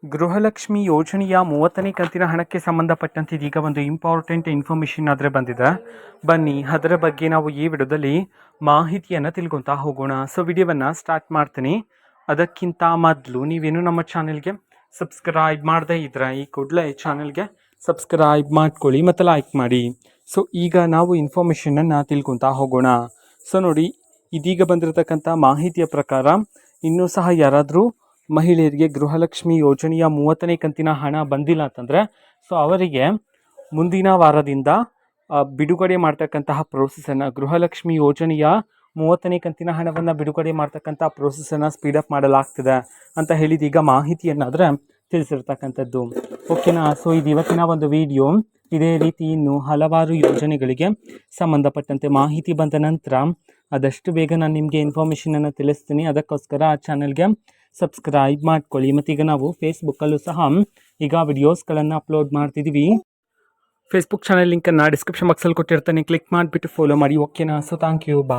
ಗೃಹಲಕ್ಷ್ಮಿ ಯೋಜನೆಯ 30ನೇ ಕಂತಿನ ಹಣಕ್ಕೆ ಸಂಬಂಧಪಟ್ಟಂತೆ ಇದೀಗ ಒಂದು ಇಂಪಾರ್ಟೆಂಟ್ ಇನ್ಫಾರ್ಮೇಷನ್ ಆದರೆ ಬಂದಿದೆ. ಬನ್ನಿ ಅದರ ಬಗ್ಗೆ ನಾವು ಈ ವಿಡಿಯೋದಲ್ಲಿ ಮಾಹಿತಿಯನ್ನು ತಿಳ್ಕೊತಾ ಹೋಗೋಣ. ಸೊ ವಿಡಿಯೋವನ್ನು ಸ್ಟಾರ್ಟ್ ಮಾಡ್ತೀನಿ. ಅದಕ್ಕಿಂತ ಮೊದಲು ನೀವೇನು ನಮ್ಮ ಚಾನೆಲ್ಗೆ ಸಬ್ಸ್ಕ್ರೈಬ್ ಮಾಡದೇ ಇದ್ರೆ ಈ ಕೂಡಲೇ ಚಾನೆಲ್ಗೆ ಸಬ್ಸ್ಕ್ರೈಬ್ ಮಾಡ್ಕೊಳ್ಳಿ ಮತ್ತು ಲೈಕ್ ಮಾಡಿ. ಸೊ ಈಗ ನಾವು ಇನ್ಫಾರ್ಮೇಷನನ್ನು ತಿಳ್ಕೊತಾ ಹೋಗೋಣ. ಸೊ ನೋಡಿ, ಇದೀಗ ಬಂದಿರತಕ್ಕಂಥ ಮಾಹಿತಿಯ ಪ್ರಕಾರ ಇನ್ನೂ ಸಹ ಯಾರಾದರೂ ಮಹಿಳೆಯರಿಗೆ ಗೃಹಲಕ್ಷ್ಮಿ ಯೋಜನೆಯ 30ನೇ ಕಂತಿನ ಹಣ ಬಂದಿಲ್ಲ ಅಂತಂದರೆ ಸೊ ಅವರಿಗೆ ಮುಂದಿನ ವಾರದಿಂದ ಬಿಡುಗಡೆ ಮಾಡ್ತಕ್ಕಂತಹ ಪ್ರೋಸೆಸನ್ನು, ಗೃಹಲಕ್ಷ್ಮಿ ಯೋಜನೆಯ 30ನೇ ಕಂತಿನ ಹಣವನ್ನು ಬಿಡುಗಡೆ ಮಾಡ್ತಕ್ಕಂಥ ಪ್ರೋಸೆಸನ್ನು ಸ್ಪೀಡಪ್ ಮಾಡಲಾಗ್ತದೆ ಅಂತ ಹೇಳಿದ ಈಗ ಮಾಹಿತಿಯನ್ನಾದರೆ ತಿಳಿಸಿರ್ತಕ್ಕಂಥದ್ದು. ಓಕೆನಾ. ಸೊ ಇದು ಇವತ್ತಿನ ಒಂದು ವಿಡಿಯೋ. ಇದೇ ರೀತಿ ಇನ್ನು ಹಲವಾರು ಯೋಜನೆಗಳಿಗೆ ಸಂಬಂಧಪಟ್ಟಂತೆ ಮಾಹಿತಿ ಬಂದ ನಂತರ ಆದಷ್ಟು ಬೇಗ ನಾನು ನಿಮಗೆ ಇನ್ಫಾರ್ಮೇಷನನ್ನು ತಿಳಿಸ್ತೀನಿ. ಅದಕ್ಕೋಸ್ಕರ ಆ ಚಾನಲ್ಗೆ ಸಬ್ಸ್ಕ್ರೈಬ್ ಮಾಡ್ಕೊಳ್ಳಿ. ಮತ್ತೀಗ ನಾವು ಫೇಸ್ಬುಕ್ಕಲ್ಲೂ ಸಹ ಈಗ ವಿಡಿಯೋಸ್ಗಳನ್ನು ಅಪ್ಲೋಡ್ ಮಾಡ್ತಿದ್ದೀವಿ. ಫೇಸ್ಬುಕ್ ಚಾನಲ್ ಲಿಂಕನ್ನು ಡಿಸ್ಕ್ರಿಪ್ಷನ್ ಬಾಕ್ಸಲ್ಲಿ ಕೊಟ್ಟಿರ್ತಾನೆ, ಕ್ಲಿಕ್ ಮಾಡಿಬಿಟ್ಟು ಫಾಲೋ ಮಾಡಿ. ಓಕೆನಾ. So thank you. ಬಾ